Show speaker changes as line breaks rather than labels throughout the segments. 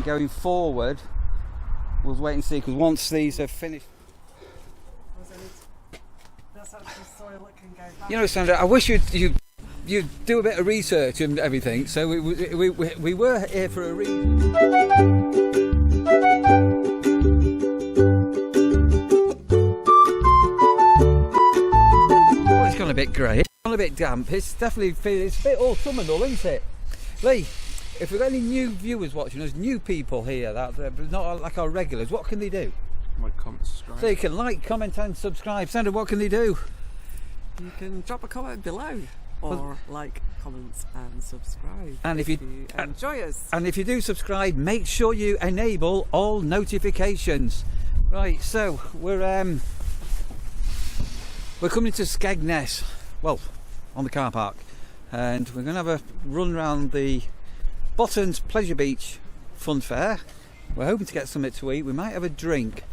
going forward, we'll wait and see, because once these are finished.
That's actually soil that can go back.
You know, Sandra, I wish you'd do a bit of research and everything. So we were here for a reason. Oh, it's gone a bit grey. It's gone a bit damp. It's definitely it's a bit autumnal, isn't it? Lee, if we've got any new viewers watching us, new people here that not like our regulars, what can they do?
Like, comment, subscribe.
So you can like, comment and subscribe. Sandra, what can they do?
You can drop a comment below, or like, comment and subscribe.
And if you
enjoy us.
And if you do subscribe, make sure you enable all notifications. Right, so we're coming to Skegness, well, on the car park, and we're going to have a run around the Botton's Pleasure Beach Fun Fair. We're hoping to get something to eat. We might have a drink,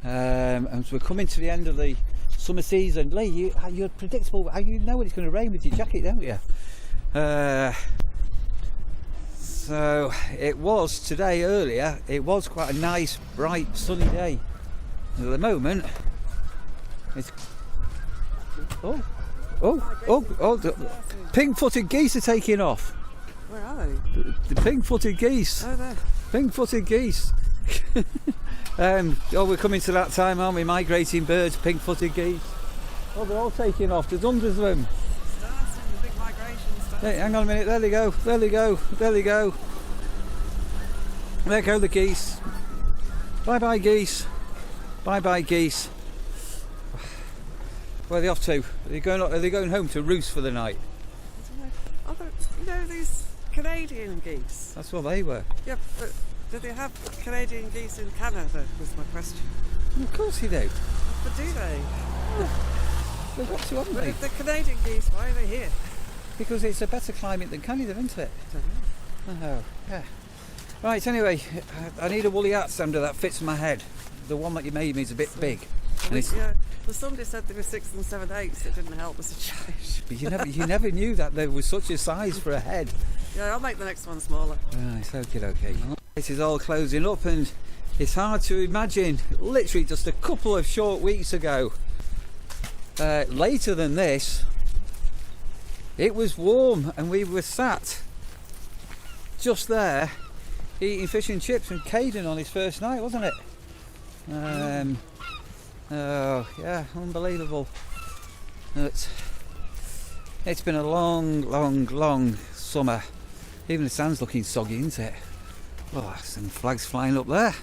and so we're coming to the end of the summer season. Lee, you're predictable. You know when it's going to rain with your jacket, don't you? So it was today earlier. It was quite a nice, bright, sunny day. At the moment, it's pink-footed geese are taking off.
Where are they?
The pink-footed geese.
Oh, there.
Pink-footed geese. We're coming to that time, aren't we? Migrating birds, pink-footed geese. Oh, they're all taking off. There's hundreds of them.
Starting the big migration stuff.
Hey, hang on a minute. There they go. There they go. There they go. There go the geese. Bye-bye, geese. Bye-bye, geese. Where are they off to? Are they going home to roost for the night?
I don't know. You know these Canadian geese?
That's what they were.
Yeah, but do they have Canadian geese in Canada, was my question.
Of course they do.
But do they?
They've got to, haven't
But
they?
if they're Canadian geese, why are they here?
Because it's a better climate than Canada, isn't it?
I don't know.
Oh, yeah. Right, anyway, I need a woolly hat, Sandra, that fits my head. The one that you made me is a bit big. And it's,
Yeah, well, somebody said they were 6 and 7/8. It didn't help as a child.
but you never knew that there was such a size for a head.
Yeah, I'll make the next one smaller.
Right, okay. This is all closing up, and it's hard to imagine, literally just a couple of short weeks ago, later than this, it was warm and we were sat just there eating fish and chips and Caden on his first night, wasn't it? Oh yeah, unbelievable. It's been a long summer. Even the sand's looking soggy, isn't it? Oh, some flags flying up there.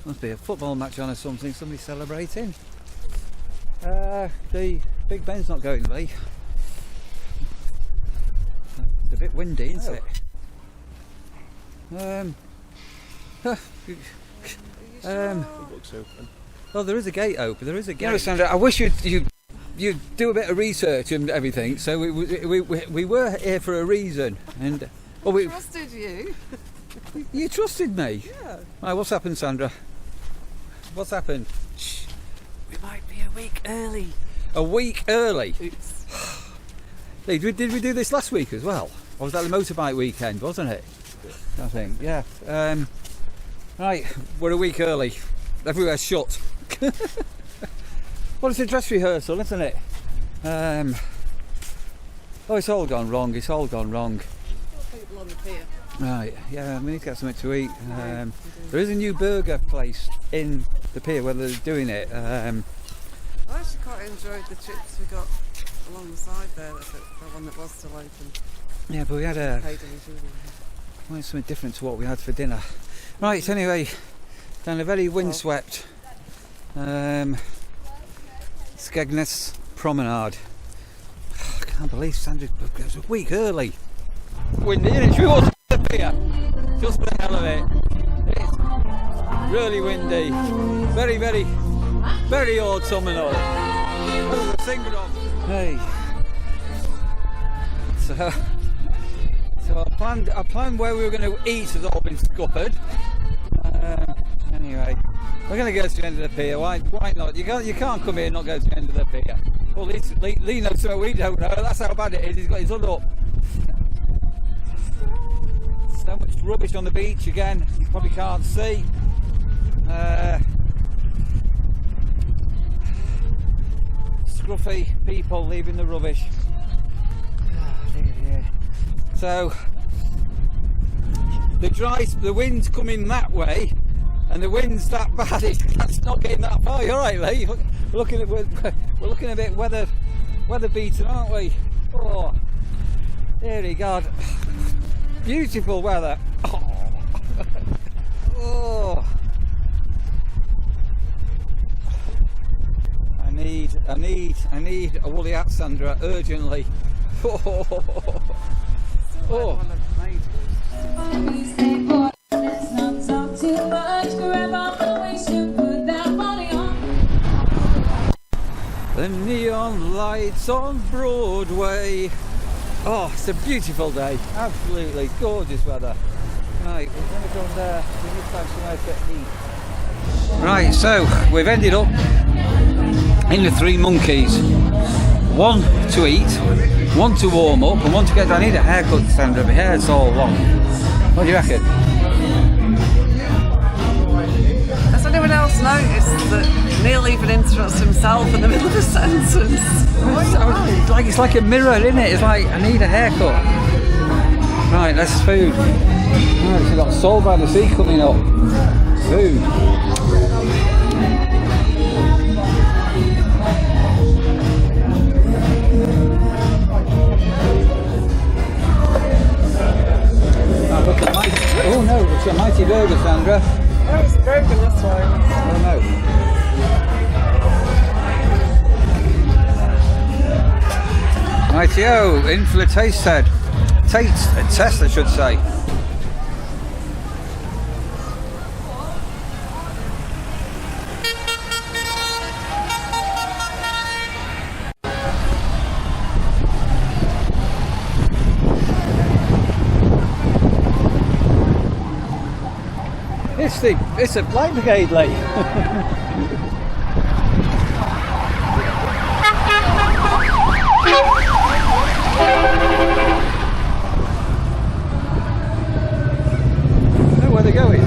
Must be a football match on or something, somebody's celebrating. The Big Ben's not going, Lee. It's a bit windy, isn't it?
It looks open.
Well, there is a gate open. There is a gate. You know, Sandra, I wish you'd do a bit of research and everything. So we were here for a reason, and
I trusted you.
You trusted me.
Yeah.
Right, what's happened, Sandra? What's happened?
Shh. We might be a week early.
A week early.
Oops.
Hey, did we do this last week as well? Or was that the motorbike weekend, wasn't it? I think, yeah. Right, we're a week early. Everywhere's shut. Well, it's a dress rehearsal, isn't it? Oh, it's all gone wrong. It's all gone wrong.
People on the pier.
Right, yeah, we need to get something to eat. There is a new burger place in the pier where they're doing it.
I actually quite enjoyed the chips we got along the side there, the one that was still open.
Yeah, but we had wanted something different to what we had for dinner. Right, anyway, down a very windswept Skegness promenade. I can't believe Sandra was a week early. Windy, isn't it? Should we walk to the pier? Just for the hell of it. It's really windy. Very, very autumnal. Hey. So our plan where we were going to eat has all been scuppered. Anyway, we're going to go to the end of the pier. Why not? You can't come here and not go to the end of the pier. Well, Lee knows something we don't know. That's how bad it is. He's got his hood up. So much rubbish on the beach again. You probably can't see. Scruffy people leaving the rubbish. So the wind's coming that way, and the wind's that bad. It's not getting that far. You're right, Lee. We're looking a bit weather beaten, aren't we? Oh, dearie God, beautiful weather. Oh. I need a woolly hat, Sandra, urgently. Oh. The neon lights on Broadway. Oh, it's a beautiful day. Absolutely gorgeous weather. Right, we're going to go there. We need to find somewhere to eat. Right, so we've ended up in the Three Monkeys. One to eat, one to warm up, and one to get. I need a haircut, Sandra. My hair's all long. What do you reckon?
Has anyone else noticed that Neil even interrupts himself in the middle of a sentence?
It's like a mirror, isn't it? It's like, I need a haircut. Right, that's food. Right, so we've got Soul by the Sea coming up. Food. Oh no, it's a mighty burger, Sandra.
Oh, it's broken this way.
Oh no. Mighty-o, in for the test, I should say. It's a flight brigade, Lee. Know where they're going.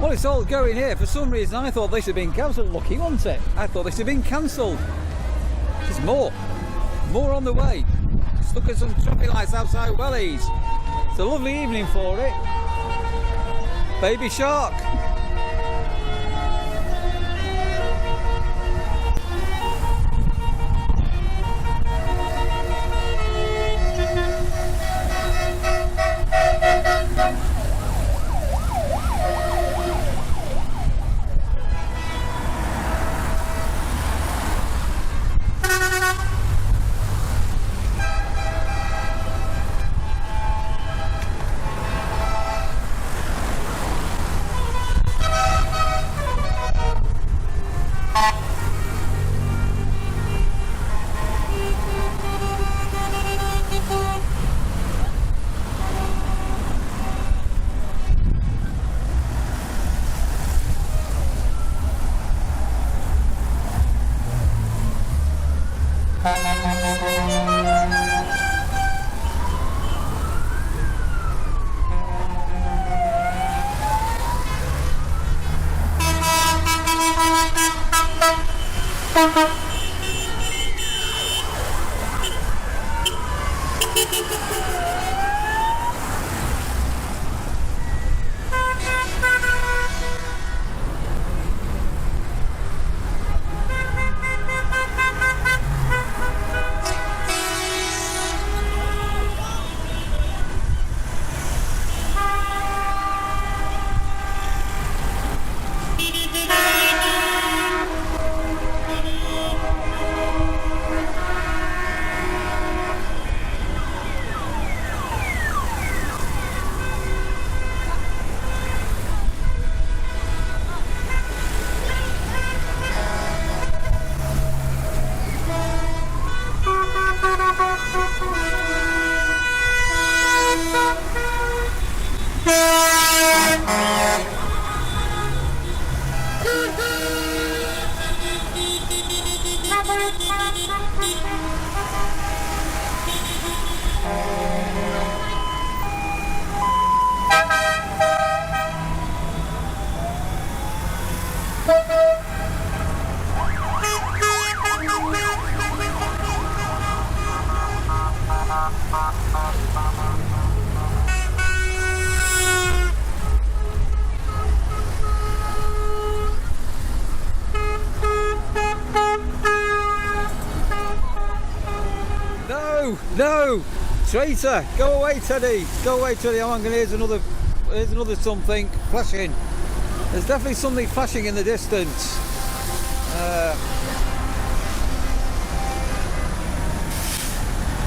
Well, it's all going here. For some reason, I thought this had been cancelled. Lucky, wasn't it? I thought this had been cancelled. There's more on the way. Just look at some traffic lights outside Wellies. It's a lovely evening for it. Baby shark. No! Traitor! Go away, Teddy! Go away, Teddy! Oh, here's another something flashing. There's definitely something flashing in the distance.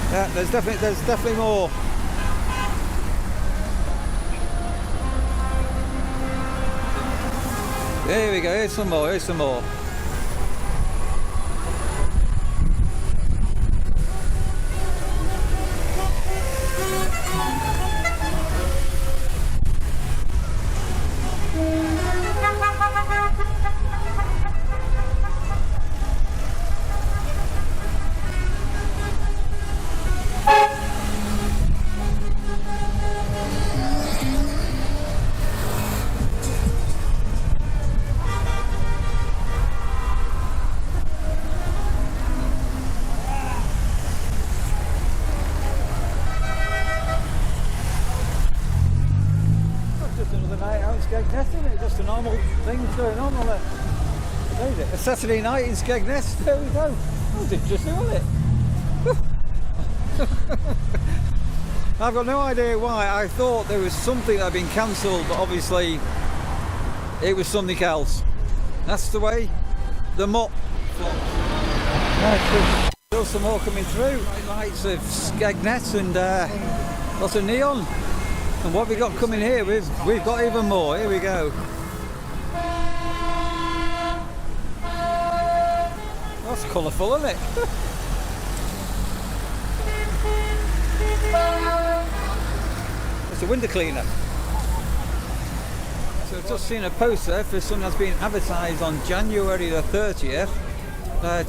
Yeah, there's definitely more. There we go, here's some more, here's some more. Skegness, isn't it? Just a normal thing going on a Saturday night in Skegness. There we go. That was interesting, wasn't it? I've got no idea why. I thought there was something that had been cancelled, but obviously it was something else. That's the way the mop. Right, still some more coming through. Lights of Skegness and lots of neon. And what we got coming here, we've got even more. Here we go. That's colourful, isn't it? It's a window cleaner. So I've just seen a poster for something that's been advertised on January the 30th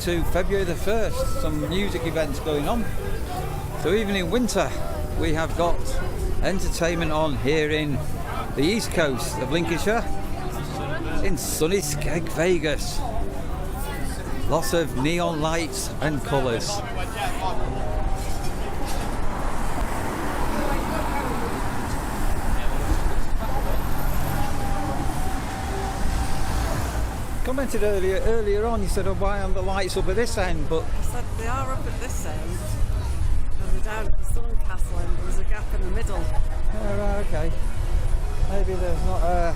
to February the 1st. Some music events going on. So even in winter, we have got entertainment on here in the east coast of Lincolnshire, in sunny Skeg Vegas. Lots of neon lights and colours. Commented earlier on, you said, oh, why aren't the lights up at this end? But
I said they are up at this end. And down at the Sun Castle end, there's a gap in the middle.
Oh, right, okay. Maybe there's not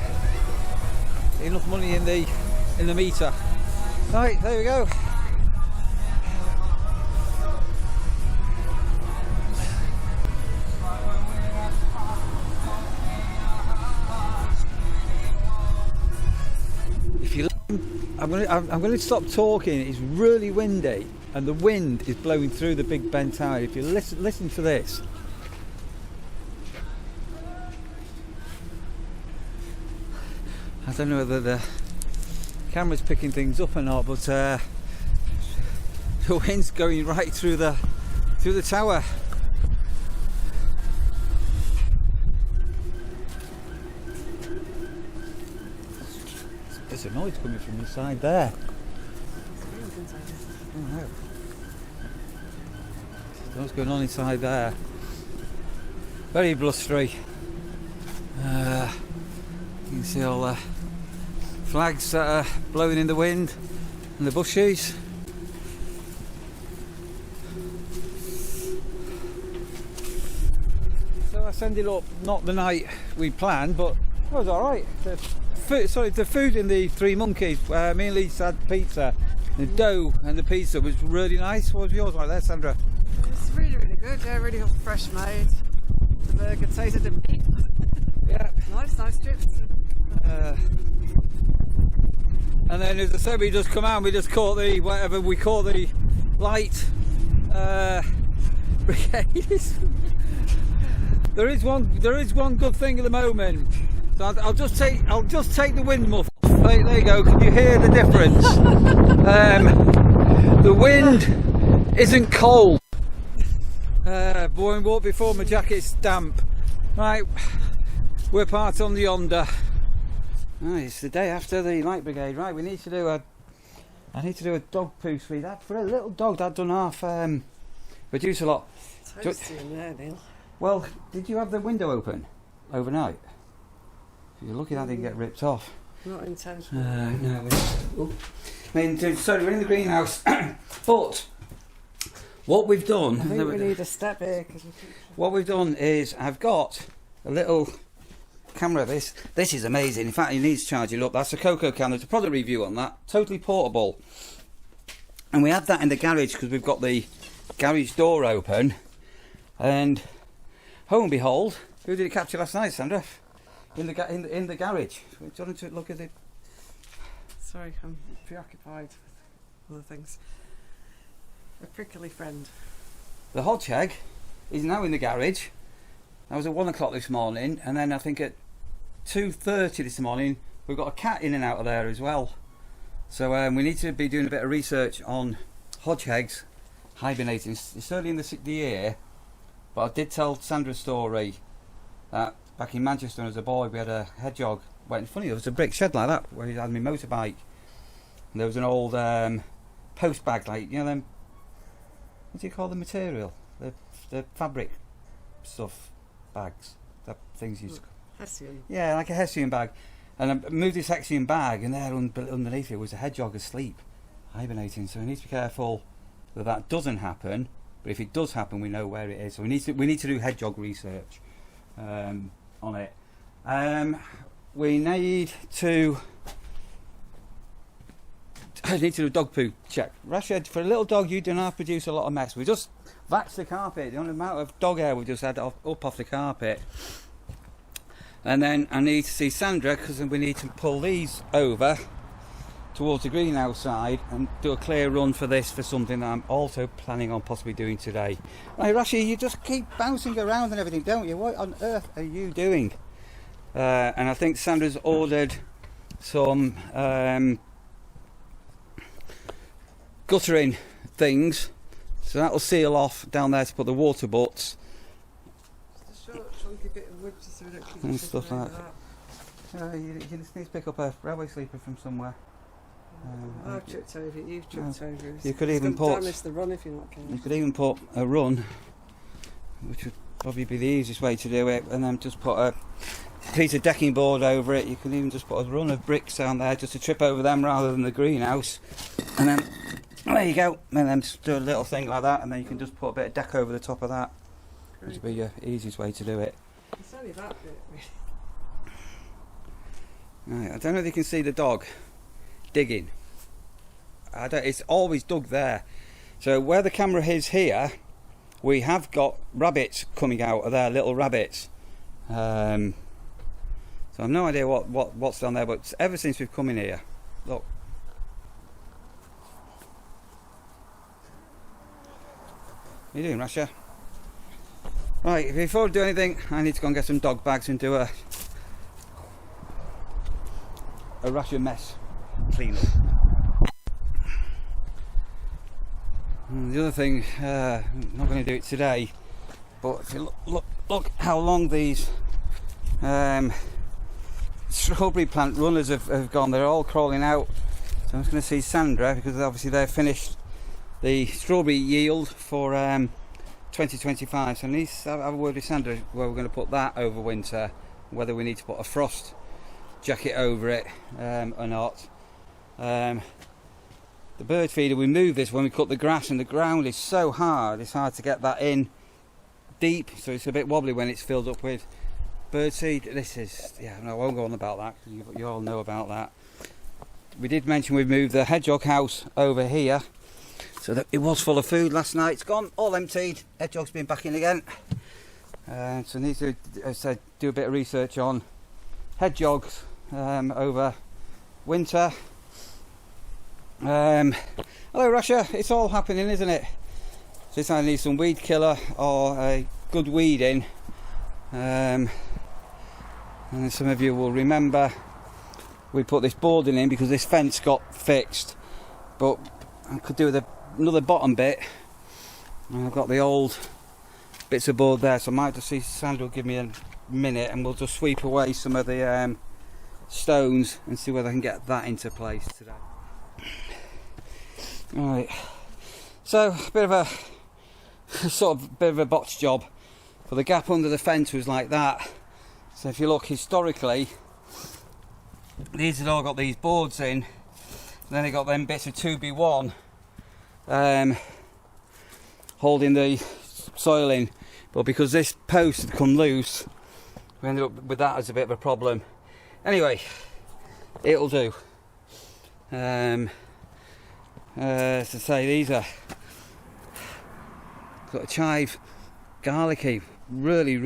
enough money in the meter. Right, there we go. If you, I'm going to stop talking. It's really windy. And the wind is blowing through the Big Ben Tower. If you listen to this. I don't know whether the camera's picking things up or not, but the wind's going right through the tower. There's a noise coming from inside there. Oh, no. What's going on inside there? Very blustery. You can see all the flags that are blowing in the wind and the bushes. So I ended up not the night we planned, but it was alright. The food in the Three Monkeys, me and Lisa had pizza. The dough and the pizza was really nice. What was yours like there, Sandra?
It's really, really good. Yeah, really fresh made. The burger tasted of meat.
Yeah.
Nice strips.
And then, as I said, we just come out and we just caught the whatever we call the light brigade. There is one good thing at the moment. So I'll just take the wind muff. Right, there you go. Can you hear the difference? The wind isn't cold. Boy, walk before my jacket's damp. Right, we're part on the yonder. Right, it's the day after the light brigade. Right, we need to do I need to do a dog poo sweep. That for a little dog that done half reduce a lot.
Toasty in there, Neil.
Well, did you have the window open overnight? If you're lucky that didn't get ripped off.
Not intentional.
No. I mean, sorry, we're in the greenhouse, but What we've done...
I think we need a step here.
What we've done is I've got a little camera. This is amazing. In fact, it needs charging up. That's a Coco camera. There's a product review on that. Totally portable. And we had that in the garage because we've got the garage door open. And lo and behold, who did it capture last night, Sandra? In the garage. Do you want to look at it?
Sorry, I'm preoccupied with other things. A prickly friend.
The hodgehog is now in the garage. That was at 1 o'clock this morning, and then I think at 2:30 this morning we've got a cat in and out of there as well. So we need to be doing a bit of research on hodgehogs hibernating. It's early in the year, but I did tell Sandra a story that back in Manchester as a boy we had a hedgehog. Well, funny, there was a brick shed like that where he had my motorbike, and there was an old post bag, like, you know, them, what do you call the material? The fabric stuff bags, that things used to...
Hessian.
Yeah, like a Hessian bag. And I moved this Hessian bag, and there underneath it was a hedgehog asleep, hibernating. So we need to be careful that that doesn't happen. But if it does happen, we know where it is. So we need to do hedgehog research on it. We need to... I need to do a dog poo check. Rashid, for a little dog, you do not produce a lot of mess. We just vaxed the carpet. The only amount of dog hair we just had up off the carpet. And then I need to see Sandra, because we need to pull these over towards the greenhouse side and do a clear run for this, for something that I'm also planning on possibly doing today. Right, Rashi, you just keep bouncing around and everything, don't you? What on earth are you doing? And I think Sandra's ordered some guttering things, so that'll seal off down there to put the water butts
Just a short chunky bit of wood just so we don't keep
and stuff
chipping
like
over
that. You just need to pick up a railway sleeper from somewhere.
I've tripped over it, you've tripped over it.
You could
It's
even
gonna
put...
damage the run if you're not careful.
You could even put a run, which would probably be the easiest way to do it, and then just put a piece of decking board over it. You can even just put a run of bricks down there just to trip over them rather than the greenhouse. And then, there you go, and then just do a little thing like that, and then you can just put a bit of deck over the top of that, which would be your easiest way to do it.
It's only that bit, really.
Right, I don't know if you can see the dog digging. It's always dug there. So where the camera is here, we have got rabbits coming out of there, little rabbits. So I've no idea what's down there, but ever since we've come in here, look. What are you doing, Rasha? Right, before I do anything, I need to go and get some dog bags and do a Rasha mess cleanup. And the other thing, I'm not going to do it today, but if you look how long these strawberry plant runners have gone. They're all crawling out. So I'm just going to see Sandra, because obviously they've finished the strawberry yield for 2025. So I need to have a word with Sandra where we're going to put that over winter, whether we need to put a frost jacket over it or not. The bird feeder, we moved this when we cut the grass, and the ground is so hard, it's hard to get that in deep, so it's a bit wobbly when it's filled up with bird seed. This is, yeah, no, I won't go on about that, because you all know about that. We did mention we moved the hedgehog house over here, so that it was full of food last night. It's gone, all emptied. Hedgehog's been back in again. So I need to, as I said, do a bit of research on hedgehogs over winter. Hello Russia, it's all happening, isn't it? So this I need some weed killer or a good weeding. And some of you will remember we put this boarding in because this fence got fixed, but I could do with another bottom bit, and I've got the old bits of board there, so I might just see Sandra will give me a minute and we'll just sweep away some of the stones and see whether I can get that into place today. Right, so a bit of a botch job, but the gap under the fence was like that. So if you look historically, these had all got these boards in, and then they got them bits of 2B1 holding the soil in, but because this post had come loose, we ended up with that as a bit of a problem. Anyway, it'll do. As I say, these are got a chive, garlicky, really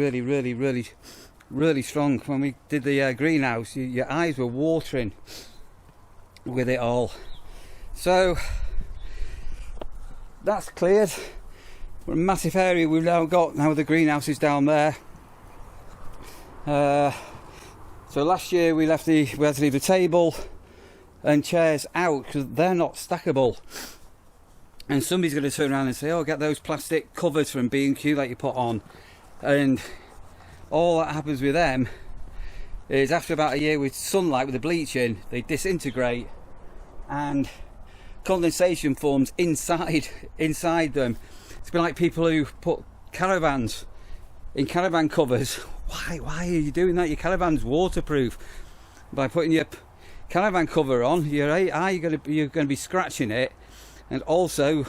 strong. When we did the greenhouse, your eyes were watering with it all. So that's cleared. We're a massive area we've now got. Now the greenhouse is down there. So last year we had to leave the table and chairs out because they're not stackable. And somebody's going to turn around and say, "Oh, get those plastic covers from B&Q that you put on." And all that happens with them is after about a year with sunlight, with the bleaching, they disintegrate and condensation forms inside them. It's been like people who put caravans in caravan covers. Why are you doing that? Your caravan's waterproof. By putting your caravan cover on, you're going to be scratching it, and also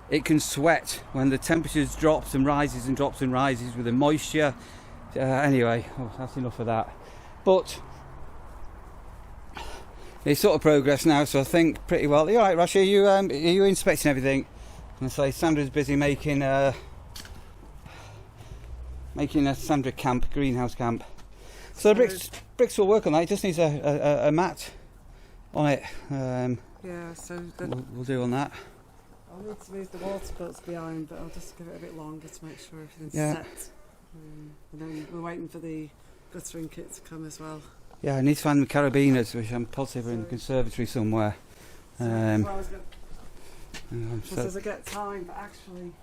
it can sweat when the temperatures drops and rises and drops and rises with the moisture. Anyway, that's enough of that. But it's sort of progress now, so I think pretty well. You all right, Rash? Are you inspecting everything? And I say Sandra's busy making a Sandra camp, greenhouse camp. So the bricks will work on that. It just needs a mat on it.
Yeah, so
we'll do on that.
I'll need to move the water spouts behind, but I'll just give it a bit longer to make sure everything's set. And then we're waiting for the guttering kit to come as well.
Yeah, I need to find the carabiners, which I'm positive are in the conservatory somewhere.
As I get time, but actually,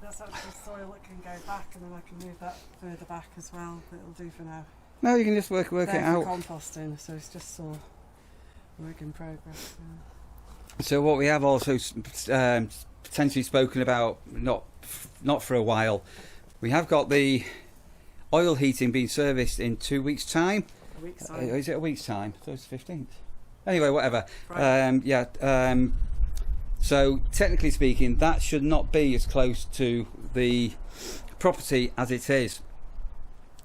that's actually soil that can go back, and then I can move that further back as well. But it'll do for now.
No, you can just work it out.
Composting, so it's just sort of work in progress. Yeah.
So what we have also potentially spoken about, not for a while, we have got the oil heating being serviced in 2 weeks' time.
A week's time.
Is it a week's time? So it's 15th. Anyway, whatever.
Right.
So technically speaking, that should not be as close to the property as it is.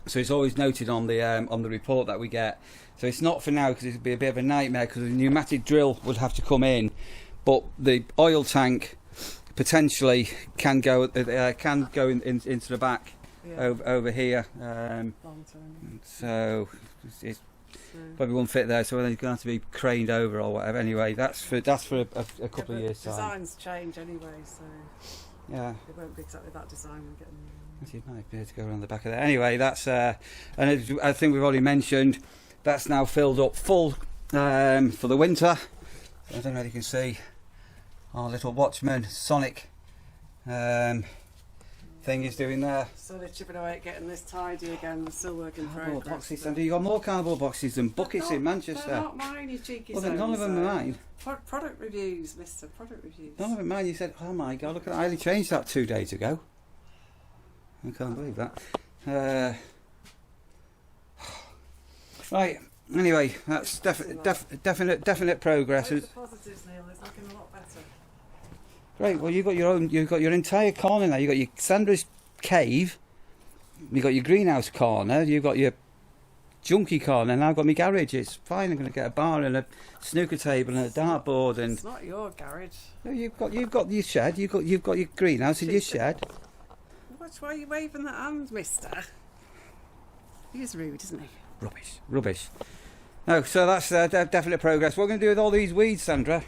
So it's always noted on the report that we get. So it's not for now because it'd be a bit of a nightmare because a pneumatic drill would have to come in, but the oil tank potentially can go into the back over here. So it's probably won't fit there, so then it's going to have to be craned over or whatever. Anyway, that's for a couple of years time.
Designs change anyway, so
yeah,
it won't be exactly that design we're getting.
Actually, it might be able to go around the back of there. Anyway, that's and I think we've already mentioned that's now filled up full for the winter. I don't know if you can see our little Watchman Sonic thing is doing there.
So they're chipping away at getting this tidy again. We're still working
Cardboard
progress.
boxes, and you got more cardboard boxes than buckets in Manchester.
They're not mine, you cheeky.
Well, none of them are mine.
Product reviews, Mister. Product reviews.
None of them mine. You said, "Oh my God, look at that! I only changed that 2 days ago." I can't believe that. Right. Anyway, that's definite progress.
The positives, Neil. It's looking a lot better.
Great. Well, you've got your entire corner now. You've got your Sandra's cave. You've got your greenhouse corner. You've got your junkie corner. And I've got my garage. It's fine. I'm going to get a bar and a snooker table and a dartboard. And
it's not your garage.
No, you've got your shed. You've got your greenhouse and your shed.
Watch why you waving that hand, Mister. He's rude, isn't he?
Rubbish. No, so that's definite progress. What are we going to do with all these weeds, Sandra?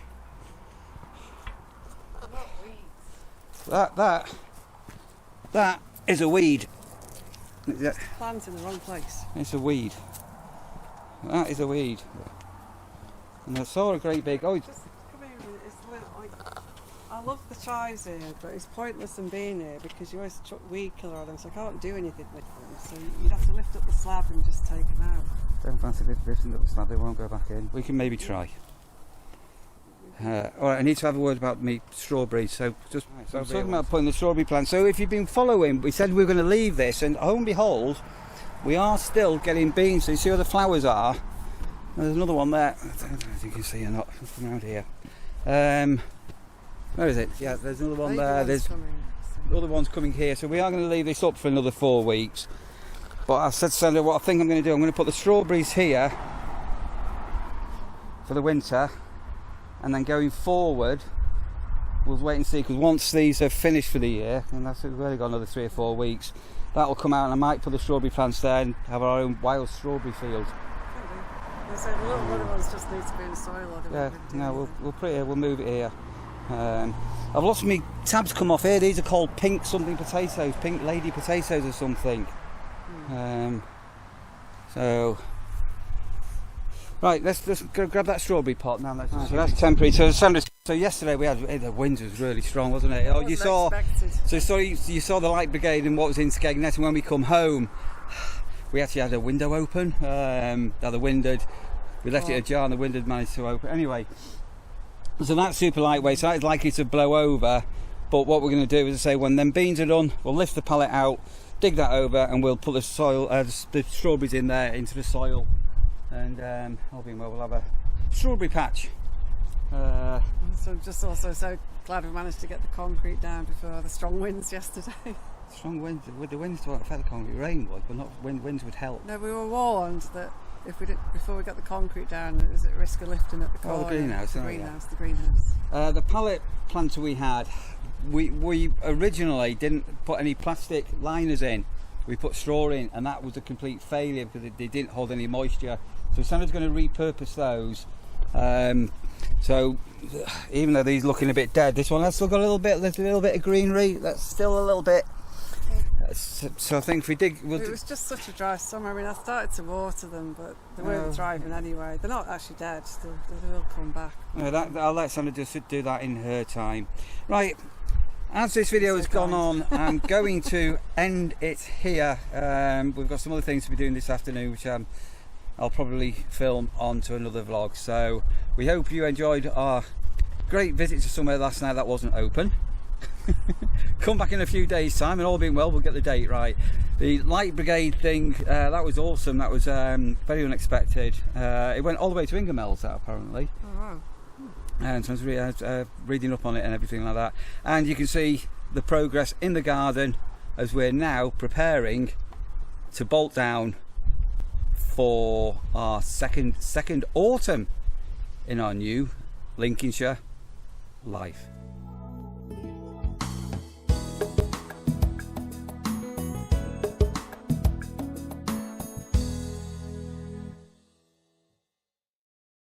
What weeds?
That is a weed.
Plant in the wrong place.
It's a weed. That is a weed. And I saw a great big. Oh,
just come here. I love the chives here, but it's pointless them being here because you always chuck weed killer on them, so I can't do anything with them. So you'd have to lift up the slab and just take them out.
Don't fancy lifting up the slab, they won't go back in. We can maybe try. Alright, I need to have a word about me strawberries. So I'm talking about putting the strawberry plant. So if you've been following, we said we were going to leave this, and oh and behold, we are still getting beans. So you see where the flowers are? There's another one there. I don't know if you can see or not from around here. Where is it? Yeah, there's another one
I think
there.
one's
There's
coming, so.
other ones coming here. So we are going to leave this up for another 4 weeks. But I said to Sandra, what I think I'm going to do, I'm going to put the strawberries here for the winter, and then going forward, we'll wait and see, because once these are finished for the year, and that's we've only got another 3 or 4 weeks, that'll come out, and I might put the strawberry plants there and have our own wild strawberry field.
So the little other ones just need to be in soil.
Yeah, no, we'll move it here. I've lost my tabs come off here. These are called pink something potatoes, pink lady potatoes or something. So right, let's go grab that strawberry pot now. So that's temporary. So yesterday we had the wind was really strong, wasn't it? Oh, you saw the light brigade and what was in Skegness, and when we come home, we actually had a window open. We left it ajar and the wind had managed to open. Anyway, so that's super lightweight, so that is likely to blow over. But what we're going to do is, say, when them beans are done, we'll lift the pallet out, dig that over, and we'll put the soil, the strawberries in there into the soil, and all being well, we'll have a strawberry patch.
So just also so glad we managed to get the concrete down before the strong winds yesterday.
Strong winds, with the winds to affect the concrete, rain would, but not winds would help.
No, we were warned that if we did, before we got the concrete down, it was at risk of lifting at the corner.
Oh, the greenhouse.
The greenhouse.
The pallet planter we had, we originally didn't put any plastic liners in. We put straw in, and that was a complete failure because they didn't hold any moisture. So Sandra's going to repurpose those. So even though these looking a bit dead, this one has still got a little bit of greenery. That's still a little bit. So I think if we dig,
it was just such a dry summer. I mean, I started to water them, but they weren't thriving anyway. They're not actually dead. They will come back.
I'll let Sandra just do that in her time. Right. As this video has gone on, I'm going to end it here. We've got some other things to be doing this afternoon, which I'll probably film onto another vlog. So we hope you enjoyed our great visit to somewhere last night that wasn't open. Come back in a few days time, and all being well, we'll get the date right. The light brigade thing, that was awesome. That was very unexpected. It went all the way to Ingermells, that apparently.
Oh wow.
And so I was reading up on it and everything like that, and you can see the progress in the garden as we're now preparing to bolt down for our second autumn in our new Lincolnshire life.